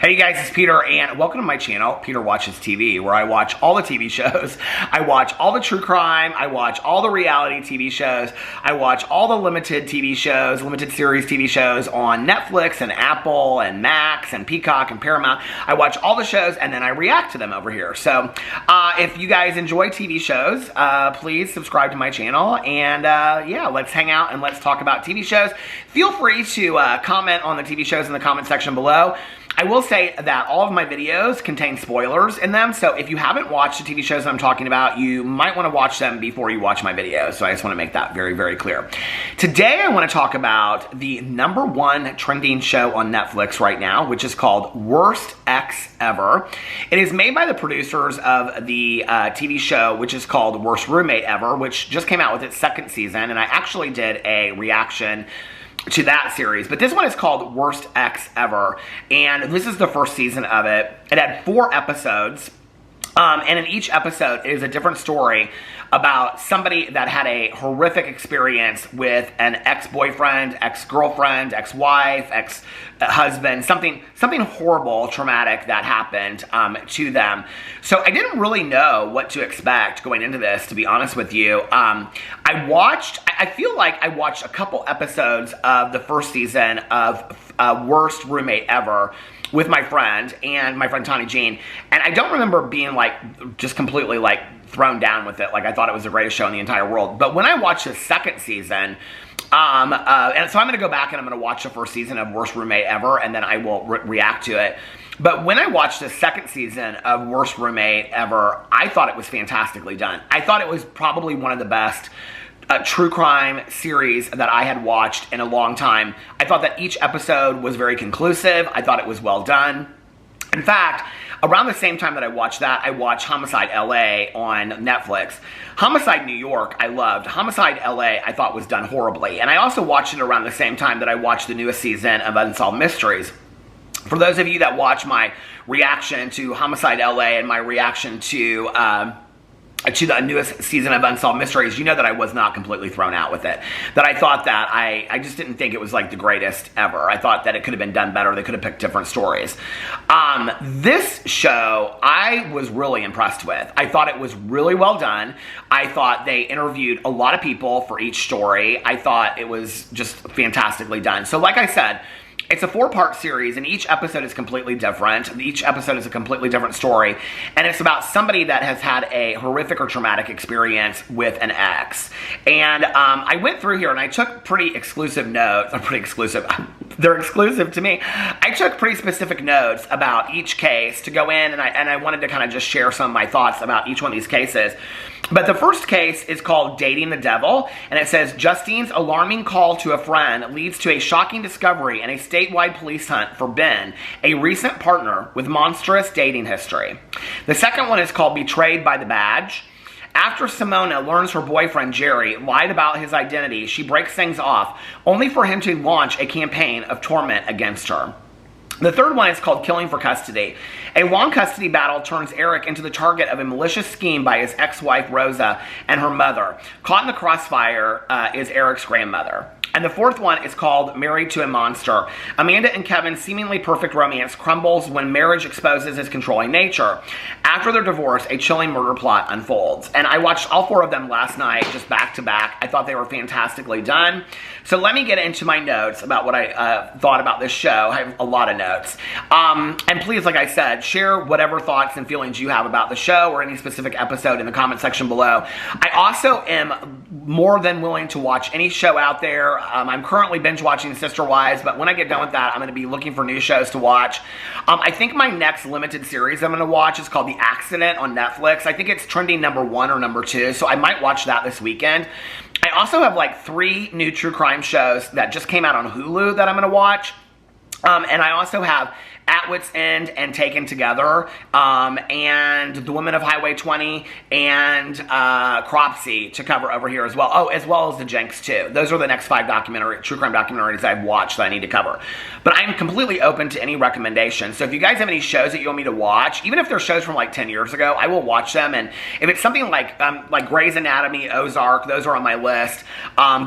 Hey guys, it's Peter, and welcome to my channel, Peter Watches TV, where I watch all the TV shows. I watch all the true crime, I watch all the reality TV shows, I watch all the limited TV shows, limited series TV shows on Netflix and Apple and Max and Peacock and Paramount. I watch all the shows and then I react to them over here. So if you guys enjoy TV shows, please subscribe to my channel, and yeah, let's hang out and let's talk about TV shows. Feel free to comment on the TV shows in the comment section below. I will say that all of my videos contain spoilers in them, so if you haven't watched the TV shows I'm talking about, you might want to watch them before you watch my videos, so I just want to make that very, very clear. Today I want to talk about the #1 trending show on Netflix right now, which is called Worst Ex Ever. It is made by the producers of the TV show, which is called Worst Roommate Ever, which just came out with its second season, and I actually did a reaction to that series, but this one is called Worst Ex Ever, and this is the first season of it. It had 4 episodes, and in each episode it is a different story about somebody that had a horrific experience with an ex-boyfriend, ex-girlfriend, ex-wife, ex-husband, something horrible, traumatic that happened to them. So I didn't really know what to expect going into this, to be honest with you. I feel like I watched a couple episodes of the first season of Worst Roommate Ever with my friend Tani Jean, and I don't remember being like just completely like thrown down with it. Like I thought it was the greatest show in the entire world. But when I watched the second season, and so I'm going to go back and I'm going to watch the first season of Worst Roommate Ever, and then I will react to it. But when I watched the second season of Worst Roommate Ever, I thought it was fantastically done. I thought it was probably one of the best true crime series that I had watched in a long time. I thought that each episode was very conclusive. I thought it was well done. In fact, around the same time that I watched that, I watched Homicide LA on Netflix. Homicide New York, I loved. Homicide LA, I thought was done horribly. And I also watched it around the same time that I watched the newest season of Unsolved Mysteries. For those of you that watch my reaction to Homicide LA and my reaction to the newest season of Unsolved Mysteries, you know that I was not completely thrown out with it. That I thought that I just didn't think it was like the greatest ever. I thought that it could have been done better. They could have picked different stories. This show, I was really impressed with. I thought it was really well done. I thought they interviewed a lot of people for each story. I thought it was just fantastically done. So like I said, it's a 4-part series, and each episode is completely different. Each episode is a completely different story, and it's about somebody that has had a horrific or traumatic experience with an ex. And I went through here, and I took pretty exclusive notes. They're exclusive to me. I took pretty specific notes about each case to go in, and I wanted to kind of just share some of my thoughts about each one of these cases. But the first case is called Dating the Devil, and it says, Justine's alarming call to a friend leads to a shocking discovery and a statewide police hunt for Ben, a recent partner with monstrous dating history. The second one is called Betrayed by the Badge. After Simona learns her boyfriend, Jerry, lied about his identity, she breaks things off, only for him to launch a campaign of torment against her. The third one is called Killing for Custody. A long custody battle turns Eric into the target of a malicious scheme by his ex-wife, Rosa, and her mother. Caught in the crossfire is Eric's grandmother. And the fourth one is called Married to a Monster. Amanda and Kevin's seemingly perfect romance crumbles when marriage exposes his controlling nature. After their divorce, a chilling murder plot unfolds. And I watched all 4 of them last night, just back to back. I thought they were fantastically done. So let me get into my notes about what I thought about this show. I have a lot of notes. And please, like I said, share whatever thoughts and feelings you have about the show or any specific episode in the comment section below. I also am more than willing to watch any show out there. I'm currently binge watching Sister Wives, but when I get done with that, I'm going to be looking for new shows to watch. I think my next limited series I'm going to watch is called The Accident on Netflix. I think it's trending #1 or #2, so I might watch that this weekend. I also have like 3 new true crime shows that just came out on Hulu that I'm going to watch. And I also have At Wit's End and Taken Together, and The Women of Highway 20, and Cropsey to cover over here as well. Oh, as well as The Jenks too. Those are the next 5 true crime documentaries I've watched that I need to cover. But I'm completely open to any recommendations. So if you guys have any shows that you want me to watch, even if they're shows from like 10 years ago, I will watch them. And if it's something like Grey's Anatomy, Ozark, those are on my list.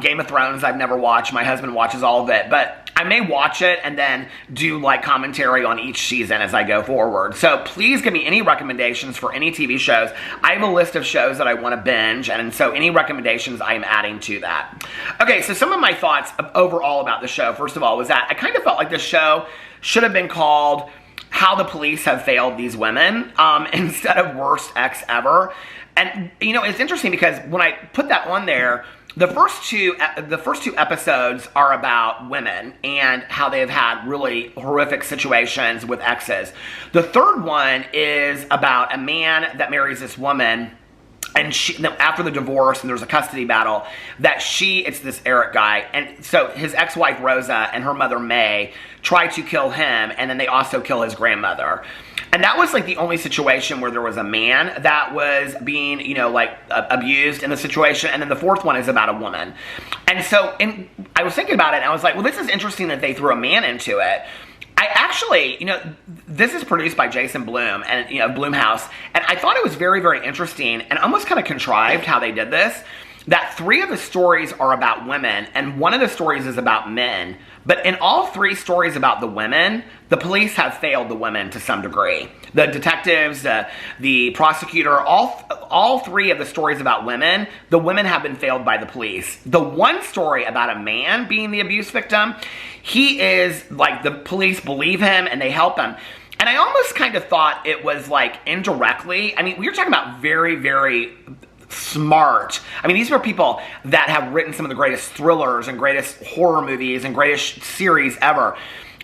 Game of Thrones I've never watched. My husband watches all of it. But I may watch it and then do like commentary on each season as I go forward. So please give me any recommendations for any TV shows. I have a list of shows that I want to binge, and so any recommendations I am adding to that. Okay, so some of my thoughts overall about the show, first of all, was that I kind of felt like the show should have been called How the Police Have Failed These Women instead of Worst Ex Ever. And, you know, it's interesting because when I put that on there, the first two episodes are about women and how they have had really horrific situations with exes. The third one is about a man that marries this woman, and after the divorce and there's a custody battle, it's this Eric guy, and so his ex-wife Rosa and her mother May try to kill him, and then they also kill his grandmother. And that was like the only situation where there was a man that was being, you know, like abused in the situation. And then the fourth one is about a woman. And so I was thinking about it, and I was like, well, this is interesting that they threw a man into it. I actually, you know, this is produced by Jason Blum and, you know, Blumhouse. And I thought it was very, very interesting and almost kind of contrived how they did this. That 3 of the stories are about women and 1 of the stories is about men. But in all 3 stories about the women, the police have failed the women to some degree. The detectives, the prosecutor, all 3 of the stories about women, the women have been failed by the police. The one story about a man being the abuse victim, he is like, the police believe him and they help him. And I almost kind of thought it was like indirectly, I mean, we were talking about very, very smart. I mean, these were people that have written some of the greatest thrillers and greatest horror movies and greatest series ever.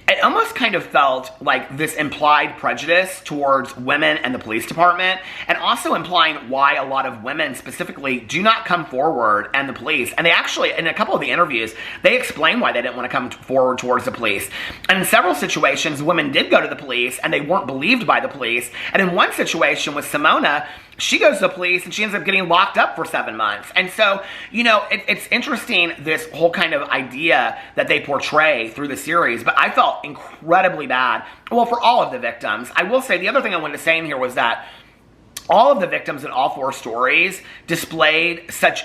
It almost kind of felt like this implied prejudice towards women and the police department, and also implying why a lot of women specifically do not come forward and the police. And they actually, in a couple of the interviews, they explain why they didn't want to come forward towards the police. And in several situations, women did go to the police and they weren't believed by the police. And in one situation with Simona, she goes to the police and she ends up getting locked up for 7 months. And so, you know, it's interesting, this whole kind of idea that they portray through the series, but I felt incredibly bad, well, for all of the victims. I will say, the other thing I wanted to say in here was that all of the victims in all 4 stories displayed such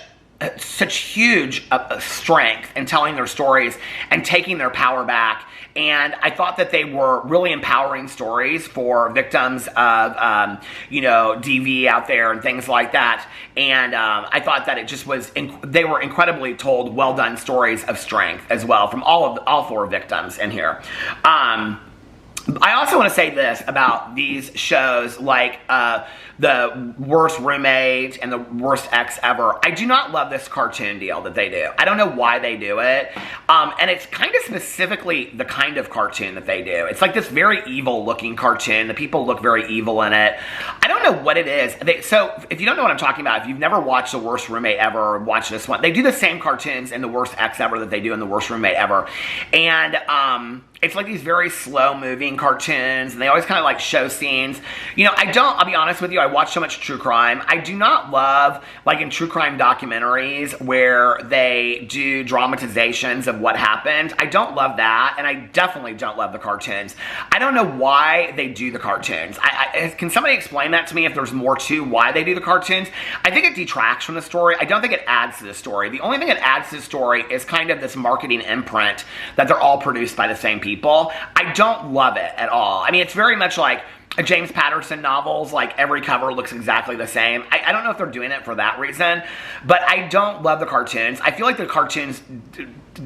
huge strength in telling their stories and taking their power back. And I thought that they were really empowering stories for victims of, you know, DV out there and things like that. And I thought that it just was, they were incredibly told, well done stories of strength as well from all 4 victims in here. I also want to say this about these shows, like The Worst Roommate and The Worst Ex Ever. I do not love this cartoon deal that they do. I don't know why they do it. And it's kind of specifically the kind of cartoon that they do. It's like this very evil looking cartoon. The people look very evil in it. I don't know what it is. So if you don't know what I'm talking about, if you've never watched The Worst Roommate Ever or watched this one, they do the same cartoons in The Worst Ex Ever that they do in The Worst Roommate Ever. And it's like these very slow moving cartoons, and they always kind of like show scenes. You know, I'll be honest with you, I watch so much true crime. I do not love, like in true crime documentaries where they do dramatizations of what happened. I don't love that, and I definitely don't love the cartoons. I don't know why they do the cartoons. Can somebody explain that to me, if there's more to why they do the cartoons? I think it detracts from the story. I don't think it adds to the story. The only thing that adds to the story is kind of this marketing imprint that they're all produced by the same people. I don't love it at all. I mean, it's very much like James Patterson novels, like every cover looks exactly the same. I don't know if they're doing it for that reason, but I don't love the cartoons. I feel like the cartoons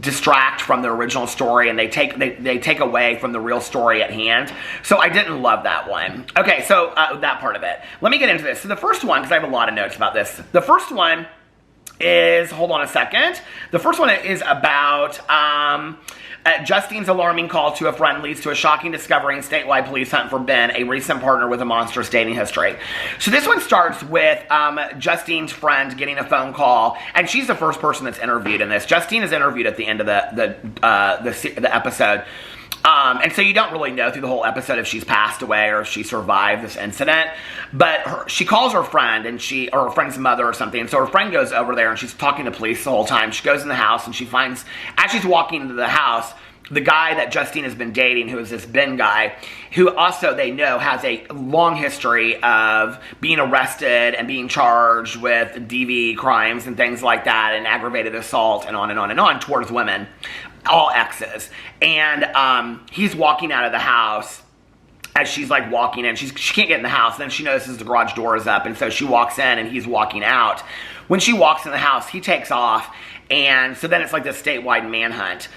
distract from the original story, and they take away from the real story at hand. So I didn't love that one. Okay, so that part of it. Let me get into this. So the first one, because I have a lot of notes about this. The first one is, hold on a second. The first one is about Justine's alarming call to a friend leads to a shocking discovery in statewide police hunt for Ben, a recent partner with a monstrous dating history. So this one starts with Justine's friend getting a phone call, and she's the first person that's interviewed in this. Justine is interviewed at the end of the episode. And so you don't really know through the whole episode if she's passed away or if she survived this incident. But she calls her friend, or her friend's mother or something. And so her friend goes over there and she's talking to police the whole time. She goes in the house and she finds, as she's walking into the house, the guy that Justine has been dating, who is this Ben guy, who also they know has a long history of being arrested and being charged with DV crimes and things like that, and aggravated assault and on and on and on towards women. all exes. And he's walking out of the house. As she's like walking in, she can't get in the house. Then she notices the garage door is up, and so she walks in, and he's walking out. When she walks in the house, he takes off, and so then it's like this statewide manhunt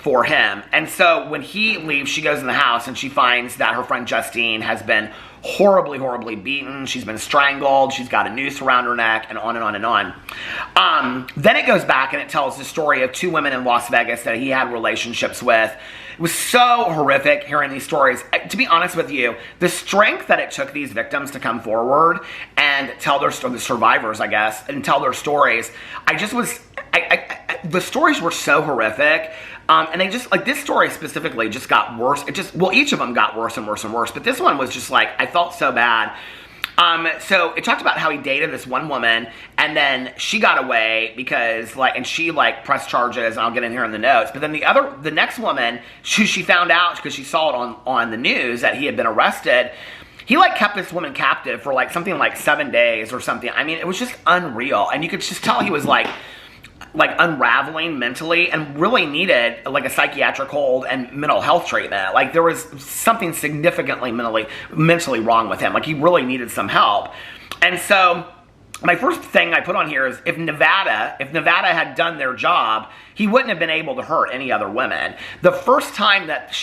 for him. And so when he leaves, she goes in the house, and she finds that her friend Justine has been horribly, horribly beaten. She's been strangled. She's got a noose around her neck, and on and on and on. Then it goes back, and it tells the story of 2 women in Las Vegas that he had relationships with. It was so horrific hearing these stories. To be honest with you, the strength that it took these victims to come forward and tell their story, the survivors, I guess, and tell their stories. The stories were so horrific. And they just, like, this story specifically just got worse. Each of them got worse and worse and worse. But this one was just like, I felt so bad. So it talked about how he dated this one woman, and then she got away because, like, and she, like, pressed charges, and I'll get in here in the notes. But then the next woman, she found out because she saw it on the news that he had been arrested. He, like, kept this woman captive for, like, something like 7 days or something. I mean, it was just unreal. And you could just tell he was, like unraveling mentally and really needed like a psychiatric hold and mental health treatment. Like there was something significantly mentally wrong with him. Like he really needed some help. And so my first thing I put on here is if Nevada had done their job, he wouldn't have been able to hurt any other women. The first time that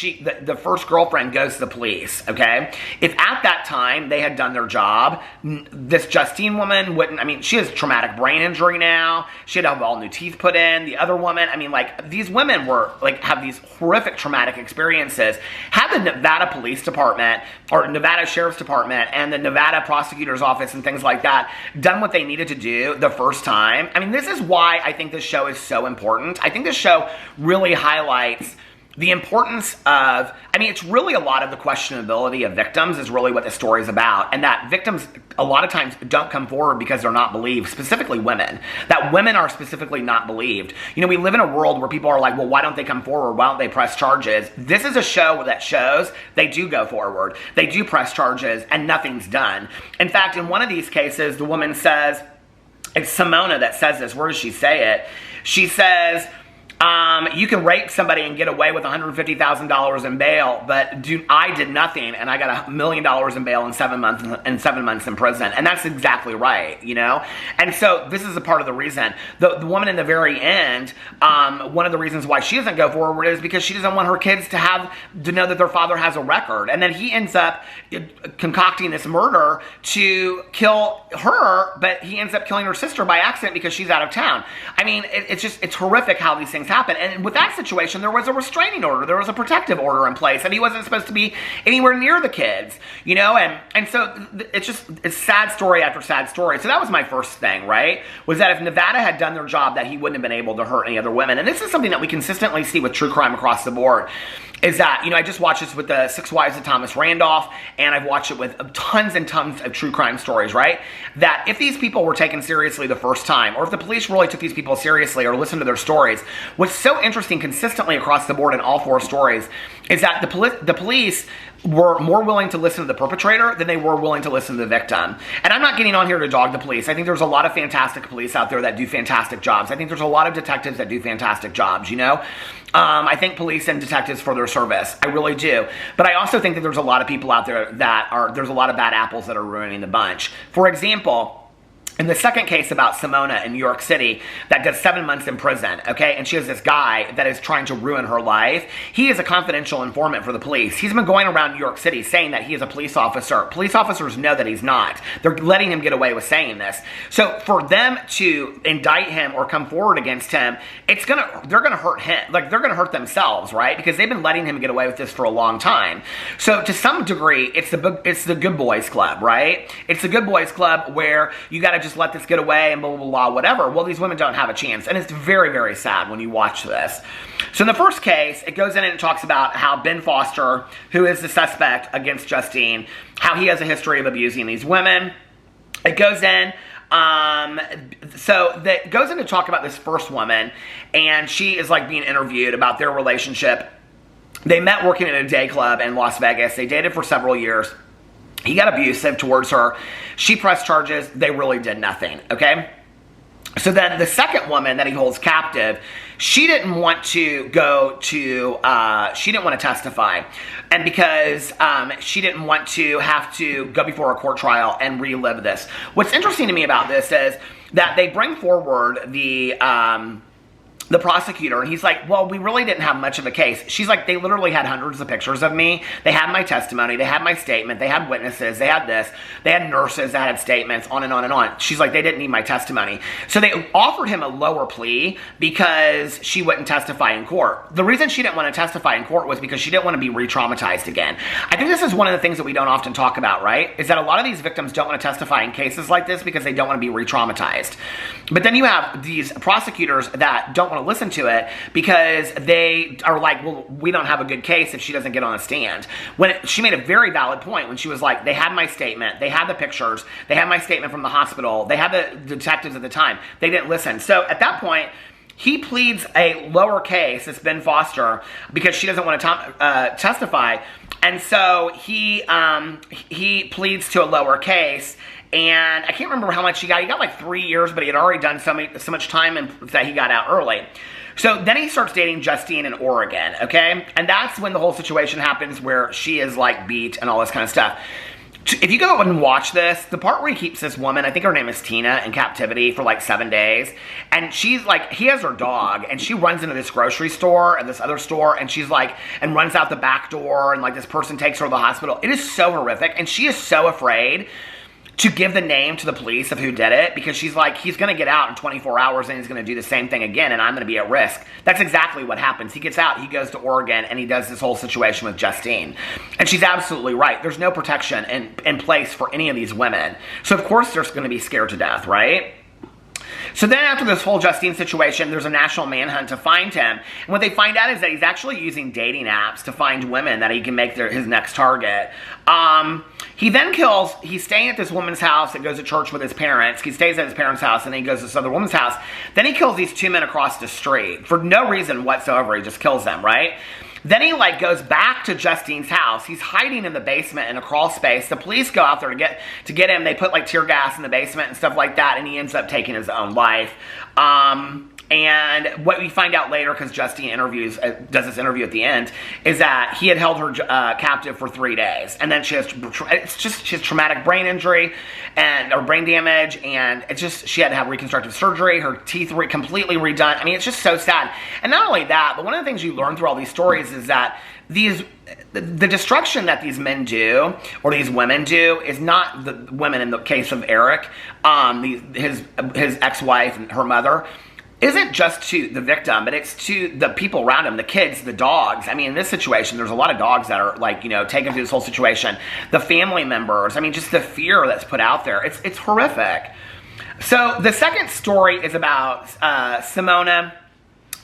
the first girlfriend goes to the police, okay, if at that time they had done their job, this Justine woman wouldn't, I mean, she has traumatic brain injury now. She had to have all new teeth put in. The other woman, I mean, like, these women were, like, have these horrific traumatic experiences. Had the Nevada Police Department or Nevada Sheriff's Department and the Nevada Prosecutor's Office and things like that done what they needed to do the first time, I mean, this is why I think this show is so important. I think this show really highlights the importance of, I mean, it's really a lot of the questionability of victims is really what the story is about. And that victims a lot of times don't come forward because they're not believed, specifically women. That women are specifically not believed. You know, we live in a world where people are like, well, why don't they come forward? Why don't they press charges? This is a show that shows they do go forward. They do press charges and nothing's done. In fact, in one of these cases, the woman says, it's Simona that says this. Where does she say it? She says, you can rape somebody and get away with $150,000 in bail, but I did nothing, and I got $1 million in bail in 7 months in prison. And that's exactly right, you know? And so this is a part of the reason. The woman in the very end, one of the reasons why she doesn't go forward is because she doesn't want her kids to know that their father has a record. And then he ends up concocting this murder to kill her, but he ends up killing her sister by accident because she's out of town. I mean, it's horrific how these things happen. And with that situation, there was a restraining order. There was a protective order in place, and he wasn't supposed to be anywhere near the kids, you know? And so it's sad story after sad story. So that was my first thing, right? Was that if Nevada had done their job, that he wouldn't have been able to hurt any other women. And this is something that we consistently see with true crime across the board. Is that, you know, I just watched this with the 6 Wives of Thomas Randolph, and I've watched it with tons and tons of true crime stories, right? That if these people were taken seriously the first time, or if the police really took these people seriously or listened to their stories, what's so interesting consistently across the board in all 4 stories is that the police were more willing to listen to the perpetrator than they were willing to listen to the victim. And I'm not getting on here to dog the police. I think there's a lot of fantastic police out there that do fantastic jobs. I think there's a lot of detectives that do fantastic jobs, you know? I think police and detectives for their service. I really do. But I also think that there's a lot of people out there there's a lot of bad apples that are ruining the bunch. For example, in the second case about Simona in New York City that does 7 months in prison, okay, and she has this guy that is trying to ruin her life. He is a confidential informant for the police. He's been going around New York City saying that he is a police officer. Police officers know that he's not. They're letting him get away with saying this. So for them to indict him or come forward against him, they're gonna hurt him. Like, they're gonna hurt themselves, right? Because they've been letting him get away with this for a long time. So to some degree, it's the good boys club, right? It's the good boys club where you gotta just let this get away and blah, blah, blah, whatever. Well, these women don't have a chance. And it's very, very sad when you watch this. So in the first case, it goes in and it talks about how Ben Foster, who is the suspect against Justine, how he has a history of abusing these women. It goes in, so that goes in to talk about this first woman, and she is like being interviewed about their relationship. They met working at a day club in Las Vegas. They dated for several years. He got abusive towards her. She pressed charges. They really did nothing, okay? So then the second woman that he holds captive, she didn't want to go to, she didn't want to testify. And because she didn't want to have to go before a court trial and relive this. What's interesting to me about this is that they bring forward the prosecutor, and he's like, well, we really didn't have much of a case. She's like, they literally had hundreds of pictures of me. They had my testimony. They had my statement. They had witnesses. They had this. They had nurses that had statements, on and on and on. She's like, they didn't need my testimony. So they offered him a lower plea because she wouldn't testify in court. The reason she didn't want to testify in court was because she didn't want to be re-traumatized again. I think this is one of the things that we don't often talk about, right? Is that a lot of these victims don't want to testify in cases like this because they don't want to be re-traumatized. But then you have these prosecutors that don't want to listen to it because they are like, well, we don't have a good case if she doesn't get on a stand. When she made a very valid point when she was like, they had my statement, they had the pictures, they had my statement from the hospital, they had the detectives at the time, they didn't listen. So at that point, he pleads a lower case, it's Ben Foster, because she doesn't want to testify. And so he pleads to a lower case. And I can't remember how much he got. He got like 3 years, but he had already done so much time that he got out early. So then he starts dating Justine in Oregon, okay? And that's when the whole situation happens where she is like beat and all this kind of stuff. If you go and watch this, the part where he keeps this woman, I think her name is Tina, in captivity for like 7 days. And she's like, he has her dog, and she runs into this grocery store and this other store, and she's like, and runs out the back door, and like this person takes her to the hospital. It is so horrific, and she is so afraid to give the name to the police of who did it, because she's like, he's going to get out in 24 hours and he's going to do the same thing again, and I'm going to be at risk. That's exactly what happens. He gets out, he goes to Oregon, and he does this whole situation with Justine. And she's absolutely right. There's no protection in place for any of these women. So of course they're going to be scared to death, right? So then after this whole Justine situation, there's a national manhunt to find him. And what they find out is that he's actually using dating apps to find women that he can make his next target. He then he's staying at this woman's house that goes to church with his parents. He stays at his parents' house, and then he goes to this other woman's house. Then he kills these two men across the street. For no reason whatsoever, he just kills them, right? Then he like goes back to Justine's house. He's hiding in the basement in a crawl space. The police go out there to get him. They put like tear gas in the basement and stuff like that, and he ends up taking his own life. And what we find out later, because Justine does this interview at the end, is that he had held her captive for 3 days, and then she has traumatic brain injury or brain damage, and she had to have reconstructive surgery. Her teeth were completely redone. I mean, it's just so sad. And not only that, but one of the things you learn through all these stories is that the destruction that these men do, or these women do, is not the women in the case of Eric, his ex-wife and her mother, isn't just to the victim, but it's to the people around him, the kids, the dogs. I mean, in this situation, there's a lot of dogs that are like, taken through this whole situation. The family members, I mean, just the fear that's put out there. It's horrific. So the second story is about Simona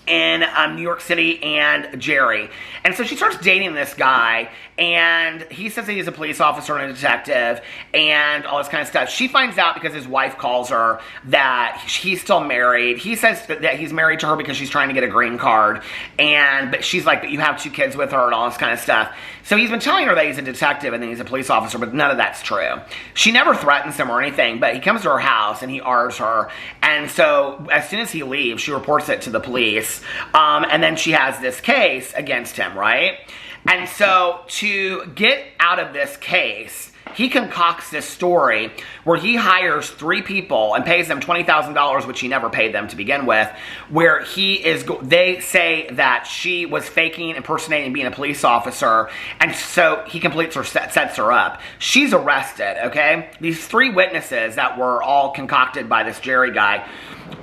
in New York City and Jerry. And so she starts dating this guy, and he says that he's a police officer and a detective and all this kind of stuff. She finds out because his wife calls her that he's still married. He says that he's married to her because she's trying to get a green card, but she's like, but you have 2 kids with her and all this kind of stuff. So he's been telling her that he's a detective and then he's a police officer, but none of that's true. She never threatens him or anything, but he comes to her house and he R's her. And so as soon as he leaves, she reports it to the police. And then she has this case against him, right? And so to get out of this case, he concocts this story where he hires 3 people and pays them $20,000, which he never paid them to begin with, where they say that she was faking, impersonating being a police officer, and so he sets her up. She's arrested, okay? These 3 witnesses that were all concocted by this Jerry guy,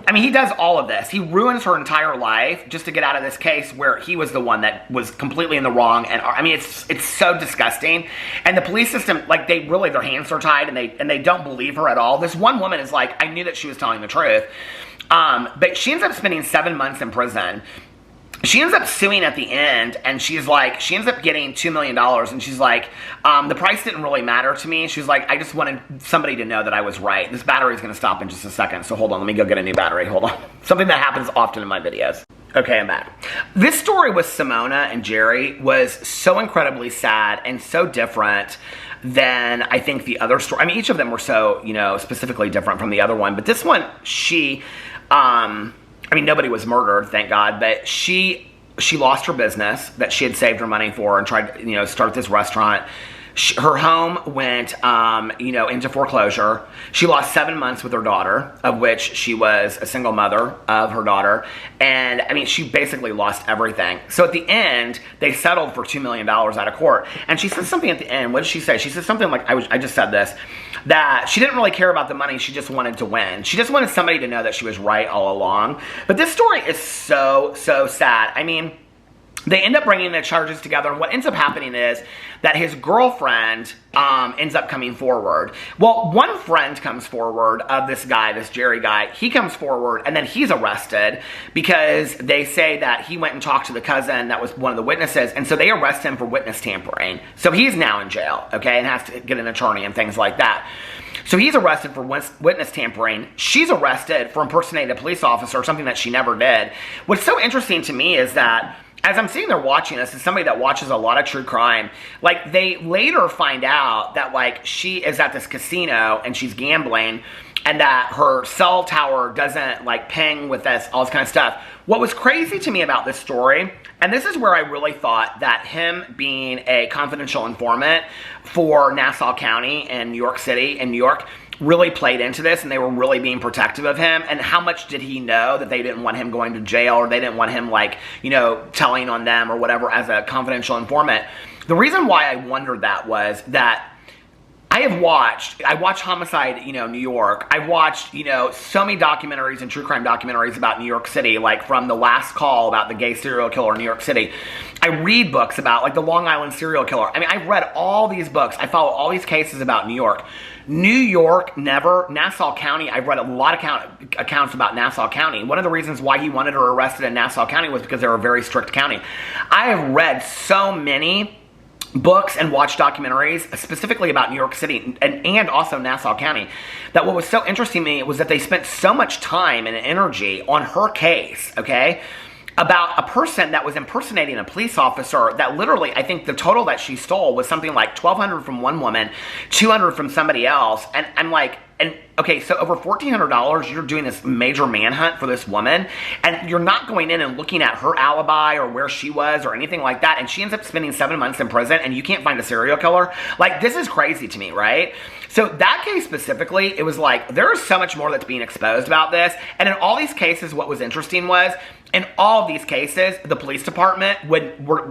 I mean, he does all of this. He ruins her entire life just to get out of this case where he was the one that was completely in the wrong. And I mean, it's so disgusting. And the police system, like, their hands are tied, and they don't believe her at all. This one woman is like, I knew that she was telling the truth. But she ends up spending 7 months in prison. She ends up suing at the end, and she ends up getting $2 million, and she's like, the price didn't really matter to me. She's like, I just wanted somebody to know that I was right. This battery's going to stop in just a second, so hold on, let me go get a new battery. Hold on. Something that happens often in my videos. Okay, I'm back. This story with Simona and Jerry was so incredibly sad and so different than I think the other story. I mean, each of them were so, specifically different from the other one, but this one, she I mean, nobody was murdered, thank God, but she lost her business that she had saved her money for and tried to, start this restaurant. Her home went, into foreclosure. She lost 7 months with her daughter, of which she was a single mother of her daughter. And, I mean, she basically lost everything. So at the end, they settled for $2 million out of court. And she said something at the end. What did she say? She said something like, I just said this, that she didn't really care about the money. She just wanted to win. She just wanted somebody to know that she was right all along. But this story is so, so sad. I mean, they end up bringing the charges together, and what ends up happening is that his girlfriend ends up coming forward. Well, one friend comes forward of this guy, this Jerry guy. He comes forward, and then he's arrested because they say that he went and talked to the cousin that was one of the witnesses, and so they arrest him for witness tampering. So he's now in jail, okay, and has to get an attorney and things like that. So he's arrested for witness tampering. She's arrested for impersonating a police officer, something that she never did. What's so interesting to me is that as I'm sitting there watching this, as somebody that watches a lot of true crime, like, they later find out that, like, she is at this casino and she's gambling and that her cell tower doesn't, like, ping with this, all this kind of stuff. What was crazy to me about this story, and this is where I really thought that him being a confidential informant for Nassau County and New York City and New York really played into this, and they were really being protective of him. And how much did he know that they didn't want him going to jail, or they didn't want him, like, telling on them or whatever as a confidential informant? The reason why I wondered that was that I watched Homicide, New York. I've watched, so many documentaries and true crime documentaries about New York City, like from The Last Call about the gay serial killer in New York City. I read books about, like, the Long Island serial killer. I mean, I've read all these books. I follow all these cases about New York. New York, never. Nassau County, I've read a lot of accounts about Nassau County. One of the reasons why he wanted her arrested in Nassau County was because they're a very strict county. I have read so many books and watched documentaries specifically about New York City and also Nassau County, that what was so interesting to me was that they spent so much time and energy on her case, okay, about a person that was impersonating a police officer that literally, I think the total that she stole was something like $1,200 from one woman, $200 from somebody else. And I'm like, okay, so over $1,400, you're doing this major manhunt for this woman, and you're not going in and looking at her alibi or where she was or anything like that, and she ends up spending 7 months in prison, and you can't find a serial killer? Like, this is crazy to me, right? So that case specifically, it was like, there is so much more that's being exposed about this, and in all these cases, what was interesting was, in all of these cases, the police department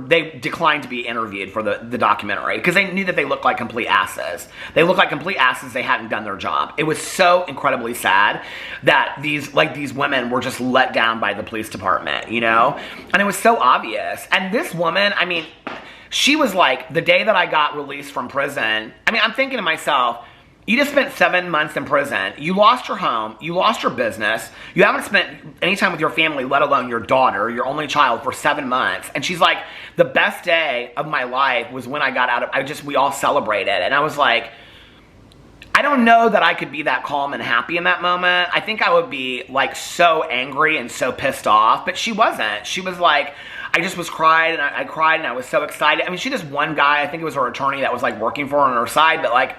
they declined to be interviewed for the documentary because they knew that they looked like complete asses. They looked like complete asses. They hadn't done their job. It was so incredibly sad that these women were just let down by the police department, And it was so obvious. And this woman, I mean, she was like, the day that I got released from prison, I mean, I'm thinking to myself, you just spent 7 months in prison. You lost your home. You lost your business. You haven't spent any time with your family, let alone your daughter, your only child, for 7 months. And she's like, the best day of my life was when I got out of, we all celebrated. And I was like, I don't know that I could be that calm and happy in that moment. I think I would be, like, so angry and so pissed off. But she wasn't. She was like, I just was crying, and I cried, and I was so excited. I mean, she just one guy, I think it was her attorney that was, like, working for her on her side, but, like,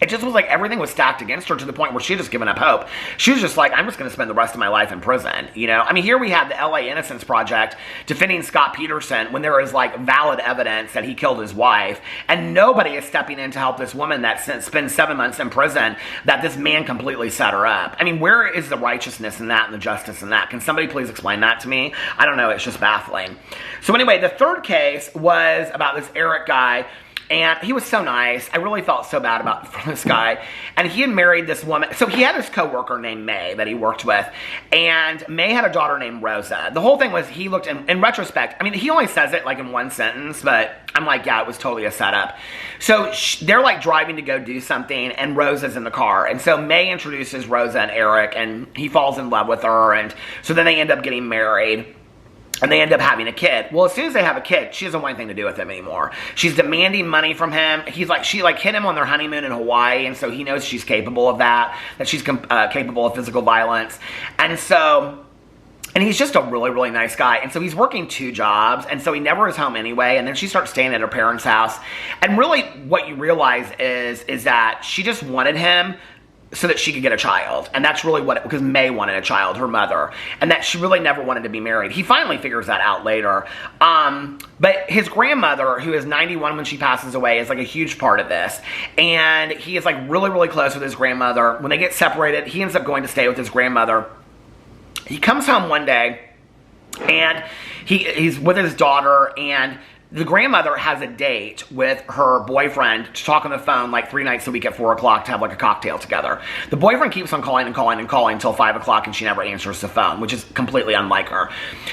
it just was like everything was stacked against her to the point where she had just given up hope. She was just like, I'm just going to spend the rest of my life in prison, I mean, here we have the LA Innocence Project defending Scott Peterson when there is, like, valid evidence that he killed his wife, and nobody is stepping in to help this woman that spends 7 months in prison, that this man completely set her up. I mean, where is the righteousness in that and the justice in that? Can somebody please explain that to me? I don't know. It's just baffling. So anyway, the third case was about this Eric guy. And he was so nice. I really felt so bad for this guy. And he had married this woman. So he had this coworker named May that he worked with. And May had a daughter named Rosa. The whole thing was he looked, in retrospect, I mean, he only says it like in one sentence, but I'm like, yeah, it was totally a setup. So they're like driving to go do something, and Rosa's in the car. And so May introduces Rosa and Eric, and he falls in love with her. And so then they end up getting married. And they end up having a kid. Well, as soon as they have a kid, she doesn't want anything to do with him anymore. She's demanding money from him. She hit him on their honeymoon in Hawaii, and so he knows she's capable of that she's capable of physical violence. And he's just a really, really nice guy. And so he's working 2 jobs, and so he never is home anyway. And then she starts staying at her parents' house. And really what you realize is that she just wanted him so that she could get a child. And that's really what, because May wanted a child, her mother, and that she really never wanted to be married. He finally figures that out later. But his grandmother, who is 91 when she passes away, is like a huge part of this. And he is like really, really close with his grandmother. When they get separated, he ends up going to stay with his grandmother. He comes home one day and he's with his daughter, and the grandmother has a date with her boyfriend to talk on the phone like 3 nights a week at 4 o'clock to have like a cocktail together. The boyfriend keeps on calling and calling and calling until 5 o'clock, and she never answers the phone, which is completely unlike her.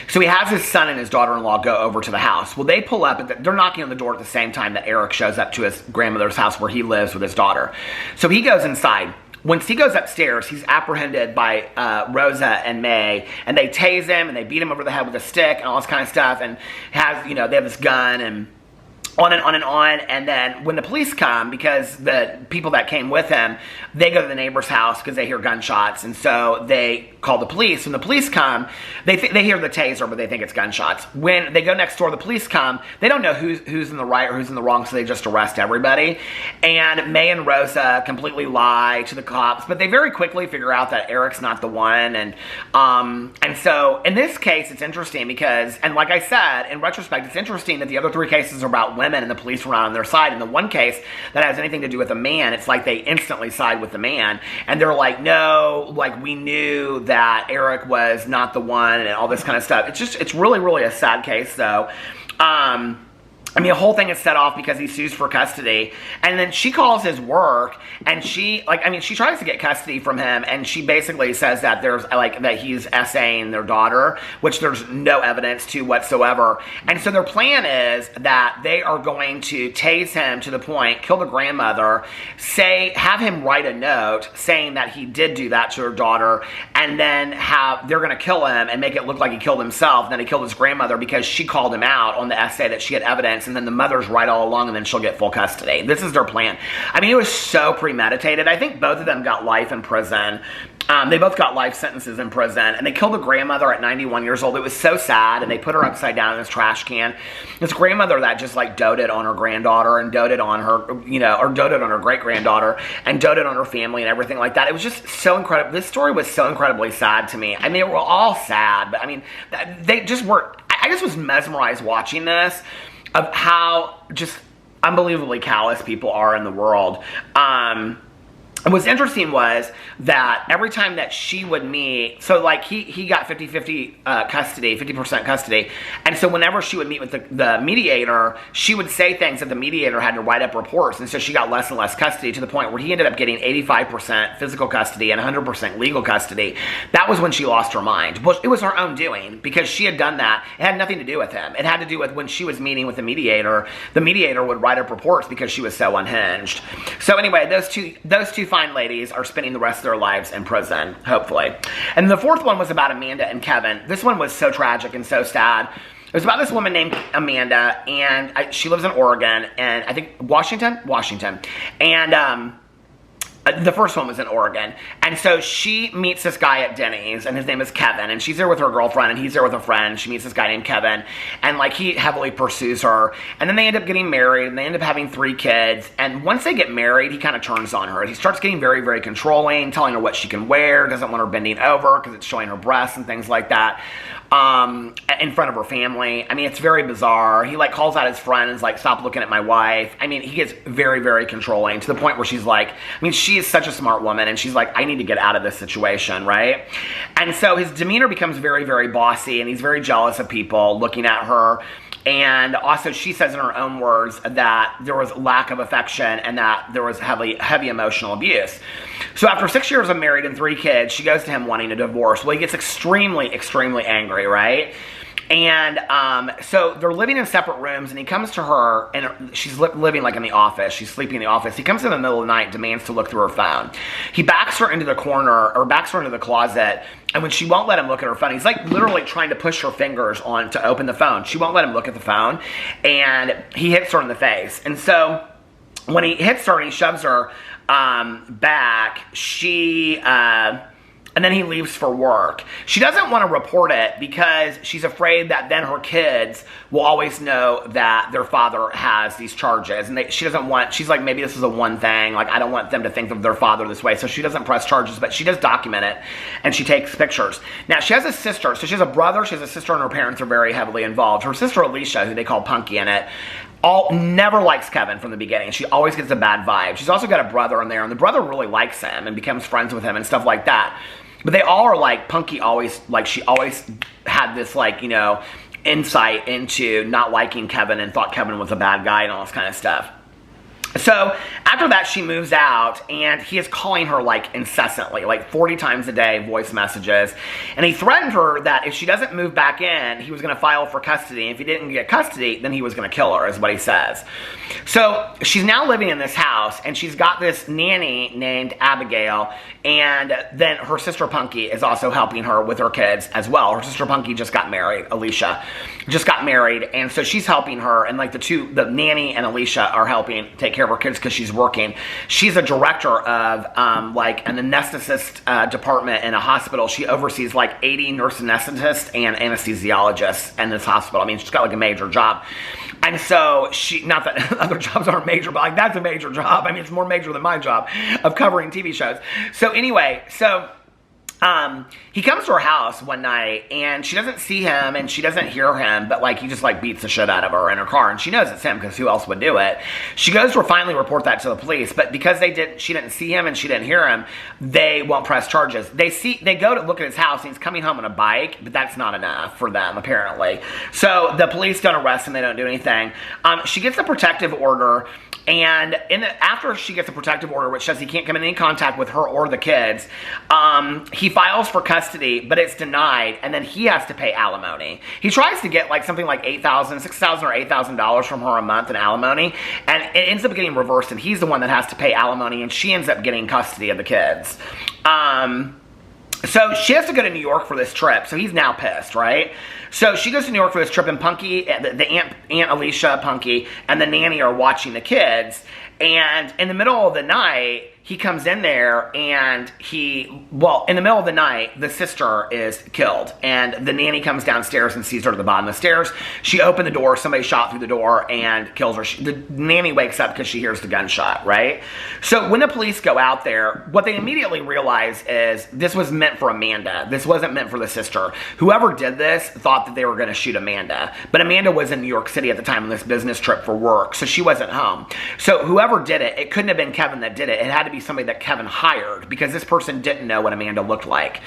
So he has his son and his daughter-in-law go over to the house. Well, they pull up, and they're knocking on the door at the same time that Eric shows up to his grandmother's house where he lives with his daughter. So he goes inside. Once he goes upstairs, he's apprehended by Rosa and May, and they tase him, and they beat him over the head with a stick and all this kind of stuff, and has, you know, they have this gun, and on and on and on. And then when the police come, because the people that came with him, they go to the neighbor's house because they hear gunshots, and so they call the police. When the police come, they hear the taser, but they think it's gunshots. When they go next door, the police come, they don't know who's in the right or who's in the wrong, so they just arrest everybody. And May and Rosa completely lie to the cops, but they very quickly figure out that Eric's not the one. And so in this case, it's interesting because, and like I said, in retrospect, it's interesting that the other 3 cases are about women and the police were not on their side. In the one case that has anything to do with a man, it's like they instantly side with the man, and they're like, no, like we knew that Eric was not the one, and all this kind of stuff. It's really, really a sad case though. I mean, the whole thing is set off because he sues for custody, and then she calls his work, and she tries to get custody from him, and she basically says that that he's essaying their daughter, which there's no evidence to whatsoever. And so their plan is that they are going to tase him to the point, kill the grandmother, have him write a note saying that he did do that to her daughter, and then they're going to kill him and make it look like he killed himself, and then he killed his grandmother because she called him out on the essay that she had evidence, and then the mother's right all along, and then she'll get full custody. This is their plan. I mean, it was so premeditated. I think both of them got life in prison. They both got life sentences in prison, and they killed the grandmother at 91 years old. It was so sad, and they put her upside down in this trash can. This grandmother that just like doted on her granddaughter and doted on her, you know, or doted on her great-granddaughter and doted on her family and everything like that. It was just so incredible. This story was so incredibly sad to me. I mean, they were all sad, but I mean, they just were, I just was mesmerized watching this, of how just unbelievably callous people are in the world. And what's interesting was that every time that she would meet, so like he got 50-50 custody, 50% custody, and so whenever she would meet with the mediator, she would say things that the mediator had to write up reports, and so she got less and less custody to the point where he ended up getting 85% physical custody and 100% legal custody. That was when she lost her mind. Well, it was her own doing, because she had done that. It had nothing to do with him. It had to do with when she was meeting with the mediator would write up reports because she was so unhinged. So anyway, those two fine ladies are spending the rest of their lives in prison, hopefully. And the 4th one was about Amanda and Kevin. This one was so tragic and so sad. It was about this woman named Amanda, and she lives in Oregon, and I think Washington. And the first one was in Oregon. And so she meets this guy at Denny's, and his name is Kevin, and she's there with her girlfriend, and he's there with a friend. She meets this guy named Kevin, and like he heavily pursues her, and then they end up getting married, and they end up having 3 kids. And once they get married, he kind of turns on her. He starts getting very, very controlling, telling her what she can wear, doesn't want her bending over because it's showing her breasts and things like that. In front of her family. I mean, it's very bizarre. He like calls out his friend and is like, stop looking at my wife. I mean, he gets very, very controlling to the point where she's like, I mean, she is such a smart woman, and she's like, I need to get out of this situation, right? And so his demeanor becomes very, very bossy, and he's very jealous of people looking at her. And also, she says in her own words that there was lack of affection and that there was heavy emotional abuse. So after 6 years of married and 3 kids, she goes to him wanting a divorce. Well, he gets extremely, extremely angry, right? And so they're living in separate rooms, and he comes to her, and she's living like in the office. She's sleeping in the office. He comes in the middle of the night, demands to look through her phone. He backs her into the corner, or backs her into the closet, and when she won't let him look at her phone, he's like literally trying to push her fingers on to open the phone. She won't let him look at the phone, and he hits her in the face. And so when he hits her and he shoves her back, she and then he leaves for work. She doesn't want to report it because she's afraid that then her kids will always know that their father has these charges. And she doesn't want, she's like, maybe this is a one thing. Like, I don't want them to think of their father this way. So she doesn't press charges, but she does document it and she takes pictures. Now, she has a sister. So she has a brother, she has a sister, and her parents are very heavily involved. Her sister, Alicia, who they call Punky in it, never likes Kevin from the beginning. She always gets a bad vibe. She's also got a brother in there, and the brother really likes him and becomes friends with him and stuff like that. But they all are like, Punky always, like, she always had this, like, you know, insight into not liking Kevin and thought Kevin was a bad guy and all this kind of stuff. So after that, she moves out, and he is calling her like incessantly, like 40 times a day, voice messages. And he threatened her that if she doesn't move back in, he was going to file for custody. And if he didn't get custody, then he was going to kill her, is what he says. So she's now living in this house, and she's got this nanny named Abigail, and then her sister Punky is also helping her with her kids as well. Her sister Punky just got married, Alicia just got married, and so she's helping her, and like the nanny and Alicia are helping take care of her kids because she's working. She's a director of like an anesthetist department in a hospital. She oversees like 80 nurse anesthetists and anesthesiologists in this hospital. I mean, she's got like a major job. And so she, not that other jobs aren't major, but like that's a major job. I mean, it's more major than my job of covering TV shows. So anyway, he comes to her house one night, and she doesn't see him and she doesn't hear him, but like he just like beats the shit out of her in her car, and she knows it's him because who else would do it? She goes to finally report that to the police, but because she didn't see him and she didn't hear him, they won't press charges. They go to look at his house, and he's coming home on a bike, but that's not enough for them apparently. So the police don't arrest him, they don't do anything. She gets a protective order. And after she gets a protective order, which says he can't come in any contact with her or the kids, he files for custody, but it's denied, and then he has to pay alimony. He tries to get like something like $6,000 or $8,000 from her a month in alimony, and it ends up getting reversed, and he's the one that has to pay alimony, and she ends up getting custody of the kids. So she has to go to New York for this trip, so he's now pissed, right? So she goes to New York for this trip, and Punky, the Aunt Alicia, Punky, and the nanny are watching the kids, and in the middle of the night, he comes in there, and in the middle of the night, the sister is killed, and the nanny comes downstairs and sees her at the bottom of the stairs. She opened the door, somebody shot through the door and kills her. The nanny wakes up because she hears the gunshot, right? So when the police go out there, what they immediately realize is this was meant for Amanda. This wasn't meant for the sister. Whoever did this thought that they were going to shoot Amanda, but Amanda was in New York City at the time on this business trip for work, so she wasn't home. So whoever did it, it couldn't have been Kevin that did it. It had to be somebody that Kevin hired, because this person didn't know what Amanda looked like.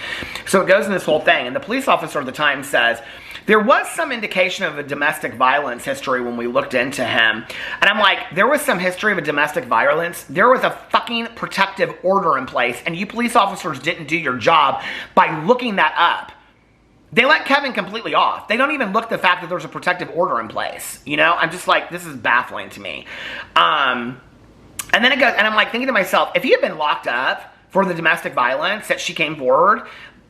So it goes in this whole thing, and the police officer at the time says, there was some indication of a domestic violence history when we looked into him. And I'm like, there was some history of a domestic violence? There was a fucking protective order in place, and you police officers didn't do your job by looking that up. They let Kevin completely off. They don't even look at the fact that there's a protective order in place. You know, I'm just like, this is baffling to me. And then it goes, and I'm like thinking to myself, if he had been locked up for the domestic violence that she came forward,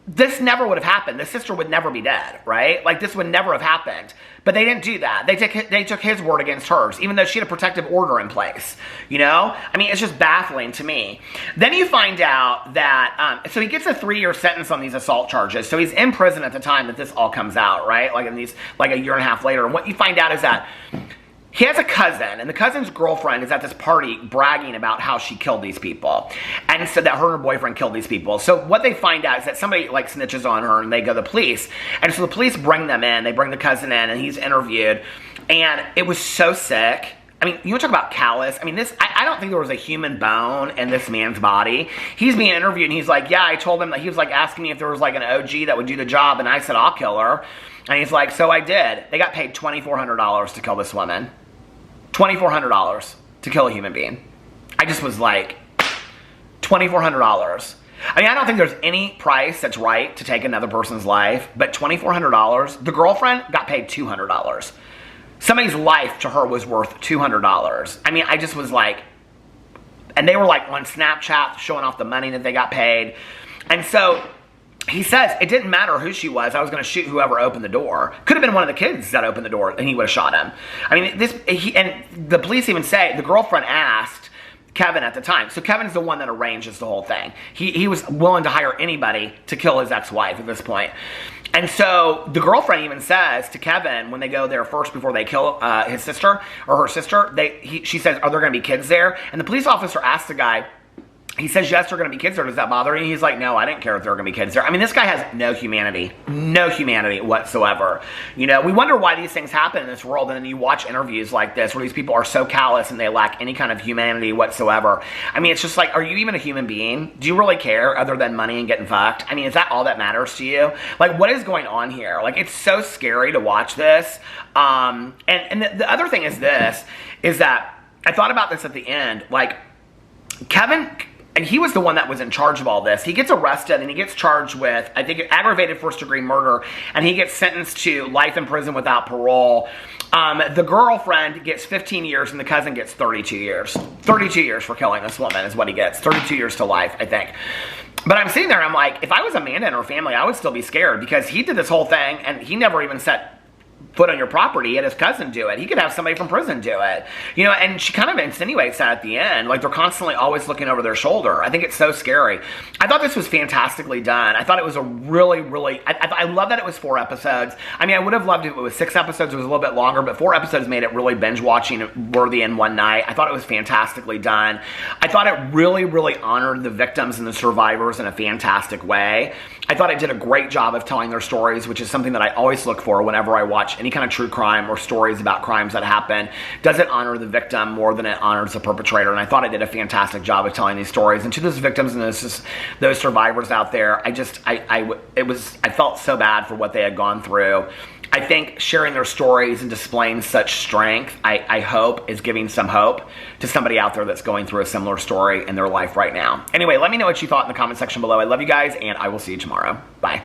this never would have happened. The sister would never be dead, right? Like, this would never have happened. But they didn't do that. They took his word against hers, even though she had a protective order in place, you know? I mean, it's just baffling to me. Then you find out that, so he gets a 3-year sentence on these assault charges. So he's in prison at the time that this all comes out, right? Like a year and a half later. And what you find out is that he has a cousin, and the cousin's girlfriend is at this party bragging about how she killed these people, and said that her and her boyfriend killed these people. So what they find out is that somebody like snitches on her, and they go to the police. And so the police bring them in. They bring the cousin in, and he's interviewed. And it was so sick. I mean, you want to talk about callous? I mean, I don't think there was a human bone in this man's body. He's being interviewed, and he's like, yeah, I told him that he was like asking me if there was like an OG that would do the job, and I said, I'll kill her. And he's like, so I did. They got paid $2,400 to kill this woman. $2,400 to kill a human being. I just was like, $2,400. I mean, I don't think there's any price that's right to take another person's life, but $2,400, the girlfriend got paid $200. Somebody's life to her was worth $200. I mean, I just was like, and they were like on Snapchat showing off the money that they got paid. And so he says, it didn't matter who she was. I was going to shoot whoever opened the door. Could have been one of the kids that opened the door, and he would have shot him. I mean, and the police even say, the girlfriend asked Kevin at the time. So Kevin's the one that arranges the whole thing. He was willing to hire anybody to kill his ex-wife at this point. And so the girlfriend even says to Kevin when they go there first before they kill his sister or her sister, she says, are there going to be kids there? And the police officer asks the guy, he says, yes, there are going to be kids there. Does that bother you? He's like, no, I didn't care if there were going to be kids there. I mean, this guy has no humanity whatsoever. You know, we wonder why these things happen in this world, and then you watch interviews like this where these people are so callous and they lack any kind of humanity whatsoever. I mean, it's just like, are you even a human being? Do you really care other than money and getting fucked? I mean, is that all that matters to you? Like, what is going on here? Like, it's so scary to watch this. And the other thing is this, is that I thought about this at the end, like, Kevin, and he was the one that was in charge of all this. He gets arrested and he gets charged with, I think, aggravated first-degree murder, and he gets sentenced to life in prison without parole. The girlfriend gets 15 years and the cousin gets 32 years. 32 years for killing this woman is what he gets. 32 years to life, I think. But I'm sitting there and I'm like, if I was Amanda and her family, I would still be scared because he did this whole thing and he never even set foot on your property. He had his cousin do it. He could have somebody from prison do it. You know, and she kind of insinuates that at the end. Like, they're constantly always looking over their shoulder. I think it's so scary. I thought this was fantastically done. I thought it was a really, really... I love that it was 4 episodes. I mean, I would have loved if it was 6 episodes. It was a little bit longer, but 4 episodes made it really binge-watching worthy in one night. I thought it was fantastically done. I thought it really, really honored the victims and the survivors in a fantastic way. I thought it did a great job of telling their stories, which is something that I always look for whenever I watch any kind of true crime or stories about crimes that happen. Does it honor the victim more than it honors the perpetrator? And I thought it did a fantastic job of telling these stories. And to those victims and those survivors out there, I felt so bad for what they had gone through. I think sharing their stories and displaying such strength, I hope, is giving some hope to somebody out there that's going through a similar story in their life right now. Anyway, let me know what you thought in the comment section below. I love you guys, and I will see you tomorrow. Bye.